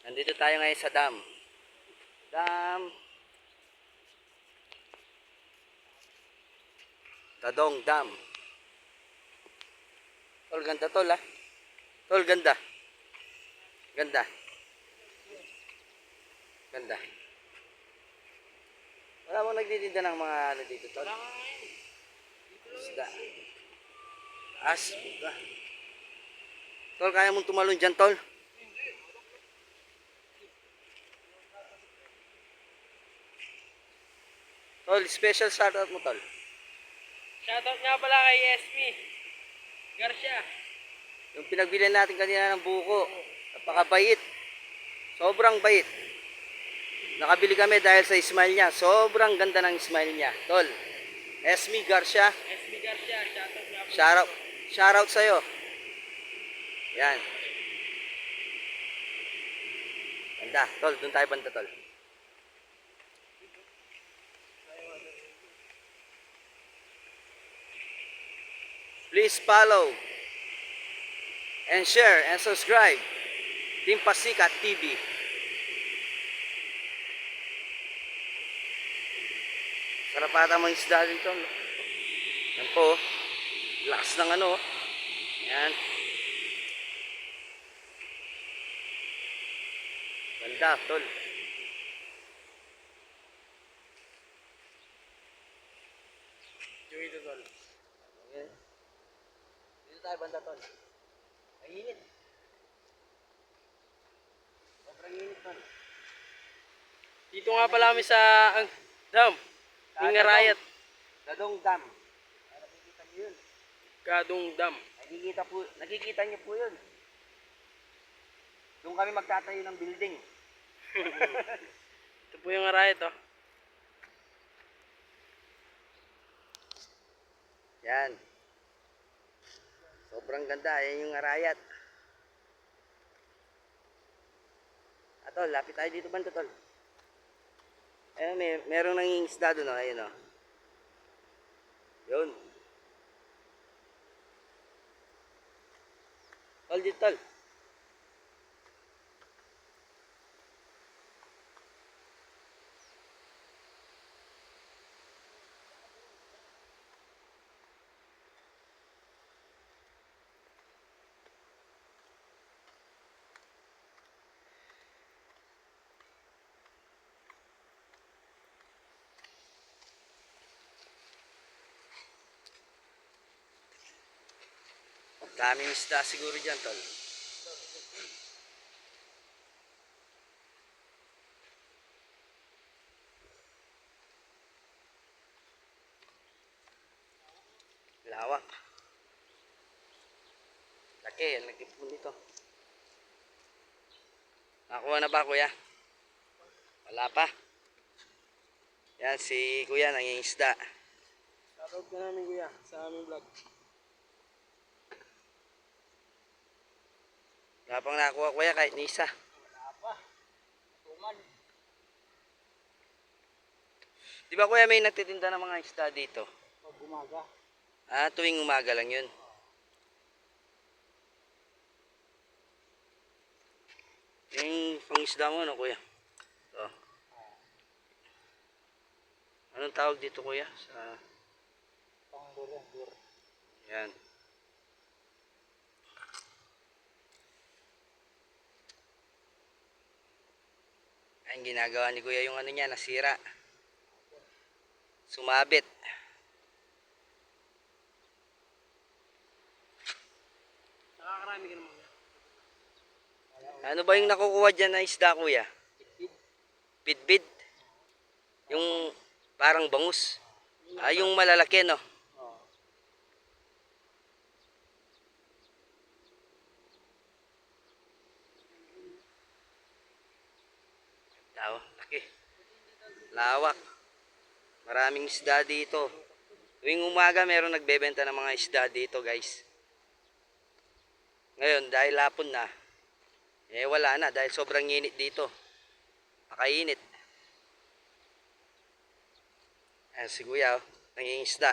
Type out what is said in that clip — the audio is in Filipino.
Nandito tayo ngayon sa dam. Dam. Tadong Dam. Tol, ganda tol ah. Tol, ganda. Ganda. Ganda. Wala mong nagtitinda ng mga ano dito tol? Isda. Puta. Tol, kaya mong tumalon dyan tol? Tol, special shoutout mo tol. Shoutout nga pala kay Esme Garcia. Yung pinagbilhan natin kanina ng buko. Napakabait. Sobrang bait. Nakabili kami dahil sa smile niya. Sobrang ganda ng smile niya. Tol, Esme Garcia. Esme Garcia, shoutout nga pala. Shoutout sa'yo. Yan. Ganda. Tol, doon tayo banda tol. Please follow and share and subscribe Team Pasikat TV. Sarap ata mga isda dito. Yan po. Lakas ng ano. Yan. Ganda, tol. Dito tol. Okay. Dito tayo banda, tol. Ay, init. Sobrang init, tol. Dito nga pala kami sa dam. Ningarayat. Dadong Dam. Ay, nakikita niyo yun. Gadong Dam. Nakikita niyo po yun. Doon kami magtatayo ng building. Ito po yung Arayat oh. Yan. Sobrang ganda. Yan yung Arayat. Tol, lapit tayo dito banda, tol. Ayun, merong nanging isda doon, oh. Ayun, oh. Yun. Tol, dito, tol. Daming isda siguro dyan, tol. Lawak. Laki, laki po dito. Nakuha na ba, kuya? Wala pa. Yan, si kuya nangingisda. Shoutout ka namin kuya sa aming vlog. Wala pang nakuha, kuya, kahit ni isa. Wala pa. Tuman. Di ba, kuya, may nagtitinda ng mga isda dito? Pag umaga. Tuwing umaga lang yun. Yung pangisda mo, ano, kuya? Ito. Anong tawag dito, kuya? Sa... Pangdur. Yan. Ang ginagawa ni kuya yung ano niya, nasira. Sumabit. Nakakarami ka naman. Ano ba yung nakukuha dyan na isda, kuya? Bidbid? Yung parang bangus. Yung malalaki, no? Oo. Laki. Lawak. Maraming isda dito. Tuwing umaga meron nagbebenta ng mga isda dito, guys. Ngayon, dahil hapon na, wala na dahil sobrang init dito. Makainit. Ayan si kuya, nangingisda.